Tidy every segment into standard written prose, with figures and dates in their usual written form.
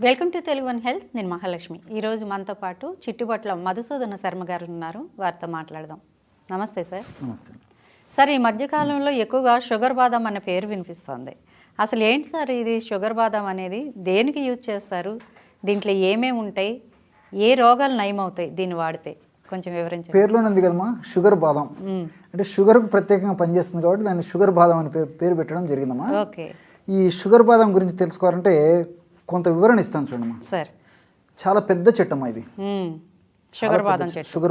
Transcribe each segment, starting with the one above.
Welcome to Telugu one health. నేను మహాలక్ష్మి. ఈరోజు మనతో పాటు చిట్టుబట్ల మధుసూదన శర్మ గారు ఉన్నారు. వారితో మాట్లాడదాం. నమస్తే సార్. నమస్తే సార్, ఈ మధ్యకాలంలో ఎక్కువగా షుగర్ బాదం అనే పేరు వినిపిస్తుంది. అసలు ఏంటి సార్ ఇది షుగర్ బాదం అనేది? దేనికి యూజ్ చేస్తారు? దీంట్లో ఏమేమి ఉంటాయి? ఏ రోగాలు నయమవుతాయి దీన్ని వాడితే? కొంచెం వివరించండి. పేరులోనే ఉంది కదమ్మా షుగర్ బాదం. అంటే షుగర్కు ప్రత్యేకంగా పనిచేస్తుంది కాబట్టి దాన్ని షుగర్ బాదం అని పేరు పెట్టడం జరిగిందమ్మా. ఓకే. ఈ షుగర్ బాదం గురించి తెలుసుకోవాలంటే కొంత వివరణ ఇస్తాను చూడమ్మా. సార్, చాలా పెద్ద చెట్టు అమ్మా ఇది. షుగర్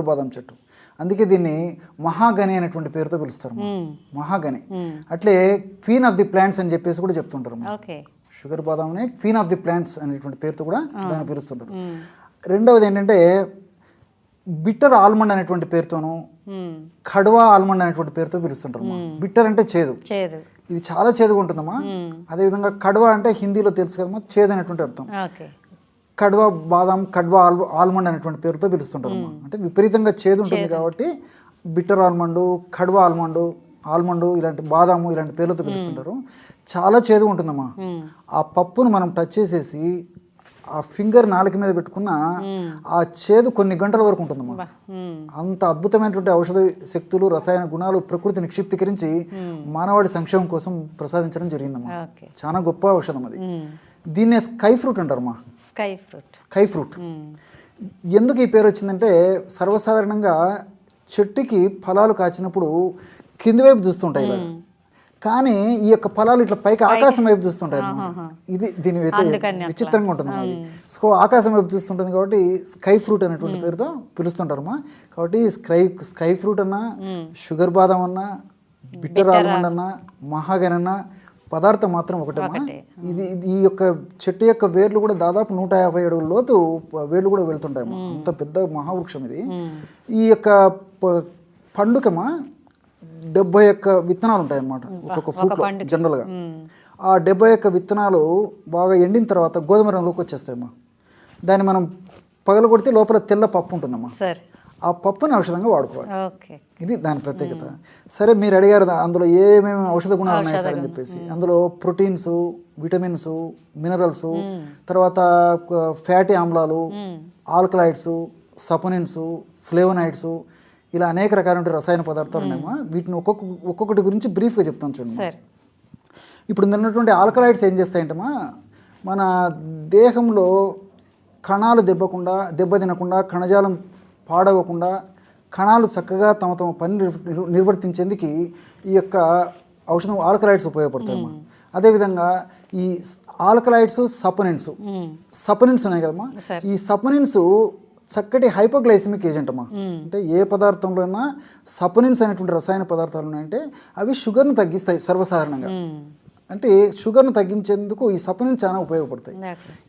బాదం చెట్టు. అందుకే దీన్ని మహాగని అనేటువంటి పేరుతో పిలుస్తారు. మహాగని అట్లే క్వీన్ ఆఫ్ ది ప్లాంట్స్ అని చెప్పేసి కూడా చెప్తుంటారు. షుగర్ బాదంని క్వీన్ ఆఫ్ ది ప్లాంట్స్ అనేటువంటి పేరుతో కూడా దాన్ని పిలుస్తుంటారు. రెండవది ఏంటంటే బిట్టర్ ఆల్మండ్ అనేటువంటి పేరుతోను, కడువా ఆల్మండ్ అనేటువంటి పేరుతో పిలుస్తుంటారు. బిట్టర్ అంటే చేదు, ఇది చాలా చేదుగా ఉంటుందమ్మా. అదేవిధంగా కడువా అంటే హిందీలో తెలుసు కదమ్మా, చేదు అనేటువంటి అర్థం. కడ్వా బాదం, కడ్వా ఆల్మండ్ అనేటువంటి పేరుతో పిలుస్తుంటారు. అంటే విపరీతంగా చేదు ఉంటుంది కాబట్టి బిట్టర్ ఆల్మండ్, కడ్వా ఆల్మండ్ ఇలాంటి బాదాము ఇలాంటి పేర్లతో పిలుస్తుంటారు. చాలా చేదు ఉంటుందమ్మా. ఆ పప్పును మనం టచ్ చేసేసి ఆ ఫింగర్ నాలుక మీద పెట్టుకున్న ఆ చేదు కొన్ని గంటల వరకు ఉంటుందమ్మా. అంత అద్భుతమైనటువంటి ఔషధ శక్తులు, రసాయన గుణాలు ప్రకృతి నిక్షిప్తీకరించి మానవాడి సంక్షేమం కోసం ప్రసాదించడం జరిగిందమ్మా. చాలా గొప్ప ఔషధం అది. దీన్నే స్కై ఫ్రూట్ అంటారమ్మా. స్కై ఫ్రూట్ ఎందుకు ఈ పేరు వచ్చిందంటే, సర్వసాధారణంగా చెట్టుకి ఫలాలు కాచినప్పుడు కింది వైపు చూస్తుంటాయి ఇలా, కానీ ఈ యొక్క ఫలాలు ఇట్లా పైకి ఆకాశం వైపు చూస్తుంటాయి. ఇది దీని విచిత్రంగా ఉంటుంది. సో ఆకాశం వైపు చూస్తుంటుంది కాబట్టి స్కై ఫ్రూట్ అనేటువంటి పేరుతో పిలుస్తుంటారమ్మా. కాబట్టి స్కై ఫ్రూట్ అన్నా, షుగర్ బాదం అన్నా, బిట్టర్ ఆల్మండ్ అన్నా, మహాగన్ అన్నా పదార్థం మాత్రం ఒకటేమా. ఇది ఈ యొక్క చెట్టు యొక్క వేర్లు కూడా దాదాపు 150 అడుగుల లోతు వేర్లు కూడా వెళ్తుంటాయమ్మా. అంత పెద్ద మహావృక్షం ఇది. ఈ యొక్క పండుకమా 71 విత్తనాలు ఉంటాయన్నమాట ఒక్కొక్క ఫ్రూట్లో జనరల్గా. ఆ 71 విత్తనాలు బాగా ఎండిన తర్వాత గోధుమ రంగులోకి వచ్చేస్తాయమ్మా. దాన్ని మనం పగల కొడితే లోపల తెల్ల పప్పు ఉంటుందమ్మా. ఆ పప్పుని ఔషధంగా వాడుకోవాలి. ఇది దాని ప్రత్యేకత. సరే, మీరు అడిగారు అందులో ఏమేమి ఔషధ గుణాలు ఉన్నాయి సార్ అని చెప్పేసి. అందులో ప్రోటీన్స్, విటమిన్స్, మినరల్స్, తర్వాత ఫ్యాటీ ఆమ్లాలు, ఆల్కలాయిడ్స్, సపోనిన్స్, ఫ్లేవనాయిడ్స్, ఇలా అనేక రకాలైన రసాయన పదార్థాలు ఉన్నాయమ్మా. వీటిని ఒక్కొక్కటి గురించి బ్రీఫ్గా చెప్తాను చూడండి. ఇప్పుడు ఉన్నటువంటి ఆల్కలాయిడ్స్ ఏం చేస్తాయంటమ్మా, మన దేహంలో కణాలు దెబ్బతినకుండా, కణజాలం పాడవకుండా, కణాలు చక్కగా తమ పని నిర్వర్తించేందుకు ఈ యొక్క ఔషధం ఆల్కలాయిడ్స్ ఉపయోగపడతాయమ్మా. అదేవిధంగా ఈ ఆల్కలాయిడ్స్, సపోనిన్స్ ఉన్నాయి కదమ్మా. ఈ సపోనిన్స్ చక్కటి హైపోగ్లైసిమిక్ ఏజెంట్ అమ్మా. అంటే ఏ పదార్థంలో అయినా సపోనిన్స్ అనేటువంటి రసాయన పదార్థాలు ఉన్నాయంటే అవి షుగర్ను తగ్గిస్తాయి సర్వసాధారణంగా. అంటే షుగర్ను తగ్గించేందుకు ఈ సపోనిన్స్ చాలా ఉపయోగపడతాయి.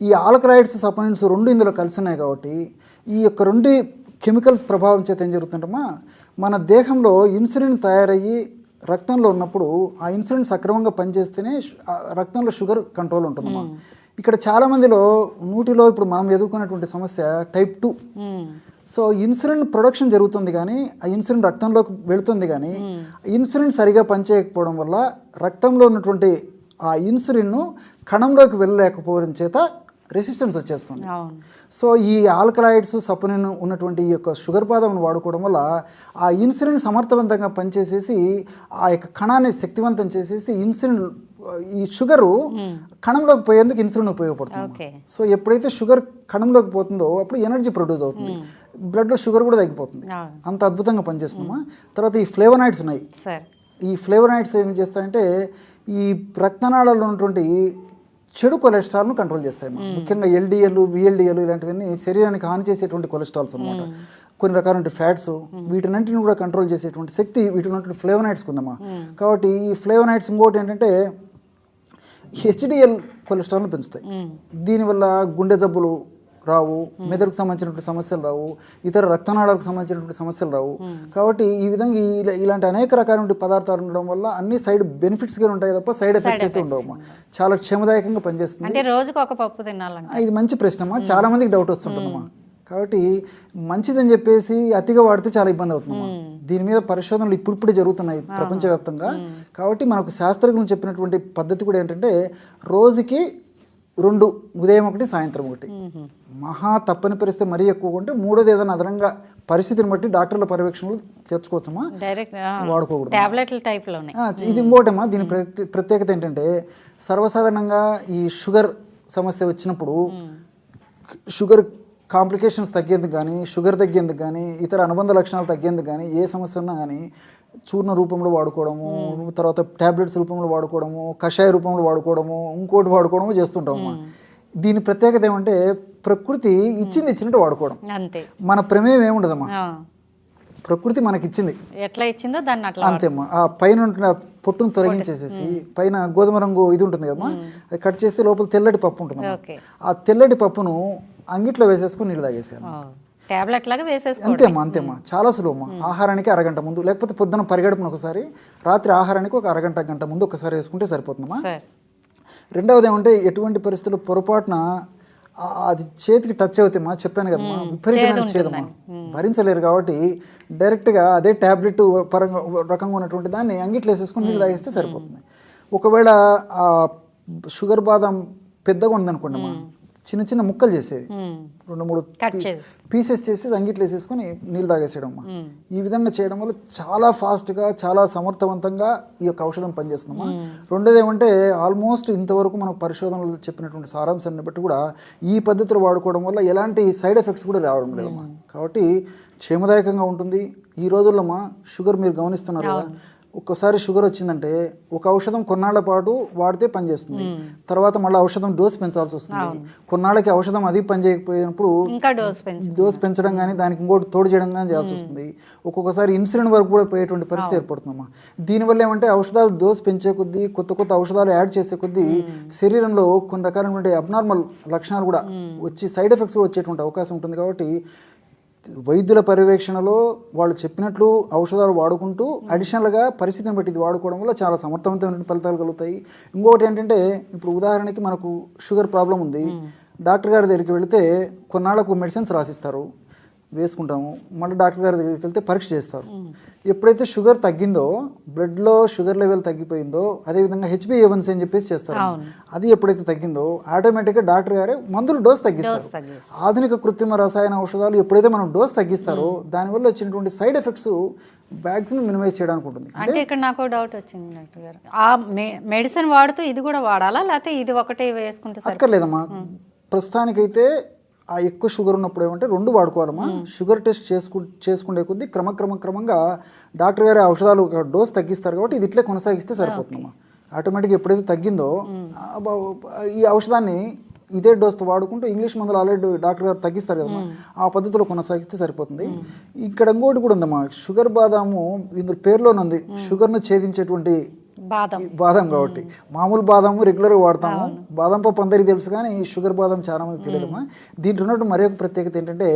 ఈ ఆల్కలాయిడ్స్, సపోనిన్స్ రెండు ఇందులో కలిసి ఉన్నాయి కాబట్టి ఈ యొక్క రెండు కెమికల్స్ ప్రభావం చేత ఏం జరుగుతుందమ్మా, మన దేహంలో ఇన్సులిన్ తయారయ్యి రక్తంలో ఉన్నప్పుడు ఆ ఇన్సులిన్ సక్రమంగా పనిచేస్తేనే రక్తంలో షుగర్ కంట్రోల్ ఉంటుందమ్మా. ఇక్కడ చాలా మందిలో నూటిలో ఇప్పుడు మనం ఎదుర్కొనేటువంటి సమస్య టైప్ 2. సో ఇన్సులిన్ ప్రొడక్షన్ జరుగుతుంది కానీ ఆ ఇన్సులిన్ రక్తంలోకి వెళుతుంది కానీ ఇన్సులిన్ సరిగా పనిచేయకపోవడం వల్ల రక్తంలో ఉన్నటువంటి ఆ ఇన్సులిన్ను కణంలోకి వెళ్ళలేకపోవడం చేత రెసిస్టెన్స్ వచ్చేస్తుంది. సో ఈ ఆల్కలాయిడ్స్, సపోనిన్ ఉన్నటువంటి ఈ యొక్క షుగర్ బాదంను వాడుకోవడం వల్ల ఆ ఇన్సులిన్ సమర్థవంతంగా పనిచేసేసి ఆ యొక్క కణాన్ని శక్తివంతం చేసేసి ఈ షుగరు కణంలోకి పోయేందుకు ఇన్సులిన్ ఉపయోగపడుతుంది. సో ఎప్పుడైతే షుగర్ కణంలోకి పోతుందో అప్పుడు ఎనర్జీ ప్రొడ్యూస్ అవుతుంది, బ్లడ్లో షుగర్ కూడా తగ్గిపోతుంది. అంత అద్భుతంగా పనిచేస్తుందమ్మా. తర్వాత ఈ ఫ్లేవనాయిడ్స్ ఉన్నాయి. ఈ ఫ్లేవనాయిడ్స్ ఏం చేస్తాయంటే ఈ రక్తనాళాల్లో ఉన్నటువంటి చెడు కొలెస్ట్రాల్ను కంట్రోల్ చేస్తాయి. ముఖ్యంగా ఎల్డిఎల్, విఎల్డిఎల్ ఇలాంటివన్నీ శరీరానికి హాని చేసేటువంటి కొలెస్ట్రాల్స్ అనమాట. కొన్ని రకాల ఫ్యాట్స్, వీటినంటిని కూడా కంట్రోల్ చేసేటువంటి శక్తి వీటిని ఫ్లేవనాయిడ్స్కి ఉందమ్మా. కాబట్టి ఈ ఫ్లేవనాయిడ్స్ ఇంకోటి ఏంటంటే హెచ్డిఎల్ కొలెస్ట్రాల్ను పెంచుతాయి. దీనివల్ల గుండె జబ్బులు రావు, మెదడుకు సంబంధించినటువంటి సమస్యలు రావు, ఇతర రక్తనాళాలకు సంబంధించినటువంటి సమస్యలు రావు. కాబట్టి ఈ విధంగా ఇలాంటి అనేక రకాల పదార్థాలు ఉండడం వల్ల అన్ని సైడ్ బెనిఫిట్స్గా ఉంటాయి తప్ప సైడ్ ఎఫెక్ట్స్ అయితే ఉండవు. చాలా క్షేమదాయకంగా పనిచేస్తుంది. ఇది మంచి ప్రశ్నమ్మా, చాలా మందికి డౌట్ వస్తుంటుందమ్మా. కాబట్టి మంచిదని చెప్పేసి అతిగా వాడితే చాలా ఇబ్బంది అవుతుంది. దీని మీద పరిశోధనలు ఇప్పుడిప్పుడే జరుగుతున్నాయి ప్రపంచవ్యాప్తంగా. కాబట్టి మనకు శాస్త్రజ్ఞులు చెప్పినటువంటి పద్ధతి కూడా ఏంటంటే రోజుకి 2 ఉదయం 1 సాయంత్రం 1. మహా తప్పని పరిస్థితి మరీ ఎక్కువ ఉంటే 3వది ఏదైనా అదనంగా పరిస్థితిని బట్టి డాక్టర్ల పర్యవేక్షణలు చేర్చుకోవచ్చమ్మా, డైరెక్ట్ వాడుకోకూడదు. టాబ్లెట్ల టైప్లోనే. ఇది ఇంకోటమ్మా, దీని ప్రత్యేకత ఏంటంటే సర్వసాధారణంగా ఈ షుగర్ సమస్య వచ్చినప్పుడు షుగర్ కాంప్లికేషన్స్ తగ్గేందుకు కానీ, షుగర్ తగ్గేందుకు కానీ, ఇతర అనుబంధ లక్షణాలు తగ్గేందుకు కానీ, ఏ సమస్య ఉన్నా కానీ చూర్ణ రూపంలో వాడుకోవడము, తర్వాత ట్యాబ్లెట్స్ రూపంలో వాడుకోవడము, కషాయ రూపంలో వాడుకోవడము, ఇంకోటి వాడుకోవడము చేస్తుంటాము. దీని ప్రత్యేకత ఏమంటే ప్రకృతి ఇచ్చినట్టు వాడుకోవడం. అంతే, మన ప్రమేయం ఏముండదమ్మా, ప్రకృతి మనకి ఇచ్చింది, ఎట్లా ఇచ్చిందో దాన్ని అట్లా. అంతేమ్మా. ఆ పైన ఉంటున్న పొట్టును తొలగించేసేసి పైన గోధుమ రంగు ఇది ఉంటుంది కదమ్మా, అది కట్ చేస్తే లోపల తెల్లటి పప్పు ఉంటుంది. ఆ తెల్లటి పప్పును అంగిట్లో వేసేసుకుని నీళ్ళు తాగేసాను. టాబ్లెట్ లాగా వేసేసుకో. అంతేమ్మా, చాలా సులువమ్మా. ఆహారానికి అరగంట ముందు, లేకపోతే పొద్దున పరిగెడుపున ఒకసారి, రాత్రి ఆహారానికి ఒక గంట ముందు ఒకసారి వేసుకుంటే సరిపోతుందమ్మా. రెండవది ఏమంటే ఎటువంటి పరిస్థితులు పొరపాటున అది చేతికి టచ్ అవుతామా, చెప్పాను కదమ్మా, విపరీతమైన చేదమ్మా, భరించలేరు. కాబట్టి డైరెక్ట్గా అదే ట్యాబ్లెట్ పరంగా రకంగా ఉన్నటువంటి దాన్ని అంగిట్లో వేసేసుకుని నీళ్ళు తాగిస్తే సరిపోతుంది. ఒకవేళ షుగర్ బాదం పెద్దగా ఉందనుకోండి అమ్మా, చిన్న చిన్న ముక్కలు చేసేది, 2-3 పీసెస్ చేసి అంగిట్లో వేసేసుకొని నీళ్ళు తాగేసేయడం అమ్మా. ఈ విధంగా చేయడం వల్ల చాలా ఫాస్ట్గా, చాలా సమర్థవంతంగా ఈ యొక్క ఔషధం పనిచేస్తుందమ్మా. రెండోది ఏమంటే ఆల్మోస్ట్ ఇంతవరకు మనకు పరిశోధనలు చెప్పినటువంటి సారాంశాన్ని బట్టి కూడా ఈ పద్ధతులు వాడుకోవడం వల్ల ఎలాంటి సైడ్ ఎఫెక్ట్స్ కూడా రావడం లేదమ్మా. కాబట్టి క్షేమదాయకంగా ఉంటుంది. ఈ రోజుల్లో అమ్మా షుగర్ మీరు గమనిస్తున్నారు కదా, ఒక్కసారి షుగర్ వచ్చిందంటే ఒక ఔషధం కొన్నాళ్ల పాటు వాడితే పనిచేస్తుంది, తర్వాత మళ్ళీ ఔషధం డోస్ పెంచాల్సి వస్తుంది. కొన్నాళ్ళకి ఔషధం అది పని చేయకపోయినప్పుడు డోస్ పెంచడం కానీ, దానికి ఇంకోటి తోడు చేయడం కానీ చేయాల్సి వస్తుంది. ఒక్కొక్కసారి ఇన్సులిన్ వరకు కూడా పోయేటువంటి పరిస్థితి ఏర్పడుతుందమ్మా. దీనివల్ల ఏమంటే ఔషధాలు డోస్ పెంచే కొద్దీ, కొత్త ఔషధాలు యాడ్ చేసే కొద్దీ శరీరంలో కొన్ని రకాలైనటువంటి అబ్నార్మల్ లక్షణాలు కూడా వచ్చి సైడ్ ఎఫెక్ట్స్ కూడా వచ్చేటువంటి అవకాశం ఉంటుంది. కాబట్టి వైద్యుల పర్యవేక్షణలో వాళ్ళు చెప్పినట్లు ఔషధాలు వాడుకుంటూ అడిషనల్గా పరిస్థితిని బట్టి ఇది వాడుకోవడం వల్ల చాలా సమర్థవంతమైన ఫలితాలు కలుగుతాయి. ఇంకొకటి ఏంటంటే, ఇప్పుడు ఉదాహరణకి మనకు షుగర్ ప్రాబ్లం ఉంది, డాక్టర్ గారి దగ్గరికి వెళితే కొన్నాళ్లకు మెడిసిన్స్ రాసిస్తారు, వేసుకుంటాము. మళ్ళీ డాక్టర్ గారి దగ్గరికి వెళ్తే పరీక్ష చేస్తారు. ఎప్పుడైతే షుగర్ తగ్గిందో, బ్లడ్లో షుగర్ లెవెల్ తగ్గిపోయిందో, అదేవిధంగా HbA1c అని చెప్పేసి చేస్తారు. అది ఎప్పుడైతే తగ్గిందో ఆటోమేటిక్గా డాక్టర్ గారే మందులు డోస్ తగ్గిస్తారు. ఆధునిక కృత్రిమ రసాయన ఔషధాలు ఎప్పుడైతే మనం డోస్ తగ్గిస్తారో దానివల్ల వచ్చినటువంటి సైడ్ ఎఫెక్ట్స్ మ్యాక్సిమం మినిమైజ్ చేయడానికి ఉంటుంది. అంటే ఇక్కడ నాకు డౌట్ వచ్చింది డాక్టర్ గారు, ఆ మెడిసిన్ వాడుతూ ఇది కూడా వాడాలా, లేకపోతే ఇది ఒకటే వేసుకుంటే అక్కర్లేదమ్మా. ప్రస్తుతానికైతే ఆ ఎక్కువ షుగర్ ఉన్నప్పుడు ఏమంటే 2 వాడుకోవాలమ్మా. షుగర్ టెస్ట్ చేసుకునే కొద్దీ క్రమంగా డాక్టర్ గారి ఔషధాలు ఒక డోస్ తగ్గిస్తారు. కాబట్టి ఇది ఇట్లే కొనసాగిస్తే సరిపోతుందమ్మా. ఆటోమేటిక్గా ఎప్పుడైతే తగ్గిందో ఈ ఔషధాన్ని ఇదే డోస్తో వాడుకుంటూ ఇంగ్లీష్ మందులు ఆల్రెడీ డాక్టర్ గారు తగ్గిస్తారు కదమ్మా, ఆ పద్ధతిలో కొనసాగిస్తే సరిపోతుంది. ఇక్కడ ఇంకోటి కూడా ఉందమ్మా, షుగర్ బాదాము ఇందులో పేరులోనే ఉంది, షుగర్ను ఛేదించేటువంటి బాదం. కాబట్టి మామూలు బాదాము రెగ్యులర్గా వాడతాము, బాదం పప్పు అందరికీ తెలుసు, కానీ షుగర్ బాదం చాలా మంది తెలియదమ్మా. దీంట్లో ఉన్నట్టు మరి ఒక ప్రత్యేకత ఏంటంటే,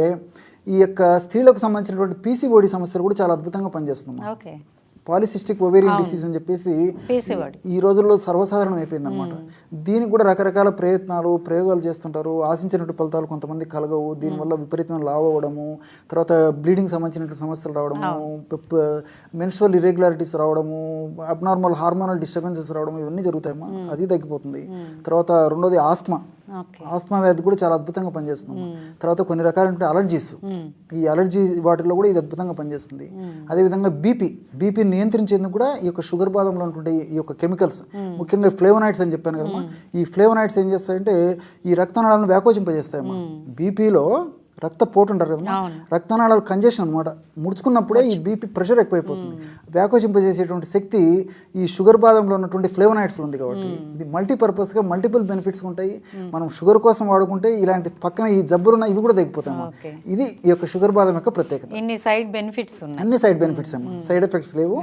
ఈ యొక్క స్త్రీలకు సంబంధించినటువంటి PCOD సమస్యలు కూడా చాలా అద్భుతంగా పనిచేస్తుంది. పాలిసిస్టిక్ ఓవేరియన్ డిసీజ్ అని చెప్పేసి ఈ రోజుల్లో సర్వసాధారణం అయిపోయింది అనమాట. దీనికి కూడా రకరకాల ప్రయోగాలు చేస్తుంటారు. ఆశించినట్టు ఫలితాలు కొంతమంది కలగవు. దీనివల్ల విపరీతమైన లావ్ అవ్వడము, తర్వాత బ్లీడింగ్ సంబంధించినట్టు సమస్యలు రావడము, మెన్స్ట్రువల్ ఇర్రెగ్యులారిటీస్ రావడము, అబ్నార్మల్ హార్మోనల్ డిస్టర్బెన్సెస్ రావడము, ఇవన్నీ జరుగుతాయమ్మా. అది తగ్గిపోతుంది. తర్వాత రెండోది ఆస్మా వ్యాధి కూడా చాలా అద్భుతంగా పనిచేస్తుంది. తర్వాత కొన్ని రకాలైన అలర్జీస్, ఈ అలర్జీ వాటిల్లో కూడా ఇది అద్భుతంగా పనిచేస్తుంది. అదేవిధంగా బీపీ నియంత్రించేందుకు కూడా ఈ యొక్క షుగర్ బాదంలో ఉన్నటువంటి ఈ యొక్క కెమికల్స్, ముఖ్యంగా ఫ్లేవనాయిడ్స్ అని చెప్పాను కదమ్మా, ఈ ఫ్లేవనాయిడ్స్ ఏం చేస్తాయంటే ఈ రక్తనాళాలను వ్యాకోచింపజేస్తాయమ్మా. బీపీలో రక్తపోటు అంటారు కదా, రక్తనాళాలు కంజెషన్ అనమాట, ముడుచుకున్నప్పుడే ఈ బీపీ ప్రెషర్ ఎక్కువైపోతుంది. వ్యాకోచింపజేసేటువంటి శక్తి ఈ షుగర్ బాదంలో ఉన్నటువంటి ఫ్లేవనాయిడ్స్ ఉంది. కాబట్టి ఇది మల్టీపర్పస్గా మల్టిపుల్ బెనిఫిట్స్ ఉంటాయి. మనం షుగర్ కోసం వాడుకుంటే ఇలాంటి పక్కన ఈ జబ్బులున్న ఇవి కూడా తగ్గిపోతాయి. ఇది ఈ యొక్క షుగర్ బాదం యొక్క ప్రత్యేకత. అన్ని సైడ్ బెనిఫిట్స్ అమ్మా, సైడ్ ఎఫెక్ట్స్ లేవు.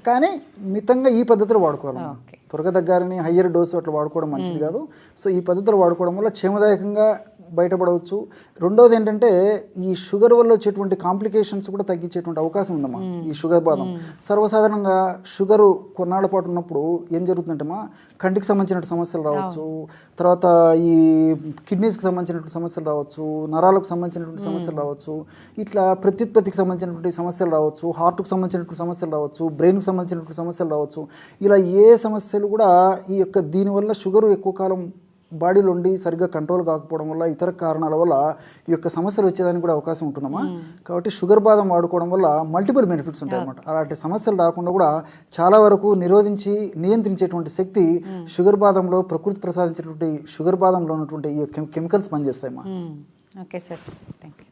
కానీ మితంగా ఈ పద్ధతిలో వాడుకోవాలి. త్వరగా తగ్గాలని హయ్యర్ డోసు అట్లా వాడుకోవడం మంచిది కాదు. సో ఈ పద్ధతిలో వాడుకోవడం వల్ల క్షేమదాయకంగా బయటపడవచ్చు. రెండవది ఏంటంటే, ఈ షుగర్ వల్ల వచ్చేటువంటి కాంప్లికేషన్స్ కూడా తగ్గించేటువంటి అవకాశం ఉందమ్మా ఈ షుగర్ బాదం. సర్వసాధారణంగా షుగరు కొన్నాళ్ల పాటు ఉన్నప్పుడు ఏం జరుగుతుందంటేమా, కంటికి సంబంధించిన సమస్యలు రావచ్చు, తర్వాత ఈ కిడ్నీస్కి సంబంధించినటువంటి సమస్యలు రావచ్చు, నరాలకు సంబంధించినటువంటి సమస్యలు రావచ్చు, ఇట్లా ప్రత్యుత్పత్తికి సంబంధించినటువంటి సమస్యలు రావచ్చు, హార్ట్కి సంబంధించినటువంటి సమస్యలు రావచ్చు, బ్రెయిన్కి సంబంధించినటువంటి సమస్యలు రావచ్చు. ఇలా ఏ సమస్యలు కూడా ఈ యొక్క దీనివల్ల షుగరు ఎక్కువ కాలం బాడీలో ఉండి సరిగ్గా కంట్రోల్ కాకపోవడం వల్ల ఇతర కారణాల వల్ల ఈ యొక్క సమస్యలు వచ్చేదానికి కూడా అవకాశం ఉంటుందమ్మా. కాబట్టి షుగర్ బాదం వాడుకోవడం వల్ల మల్టిపుల్ బెనిఫిట్స్ ఉంటాయి అన్నమాట. అలాంటి సమస్యలు రాకుండా కూడా చాలా వరకు నియంత్రించేటువంటి శక్తి షుగర్ బాదంలో, ప్రకృతి ప్రసాదించేటువంటి షుగర్ బాదంలో ఉన్నటువంటి ఈ కెమికల్స్ పనిచేస్తాయమ్మా. Okay sir, thank you.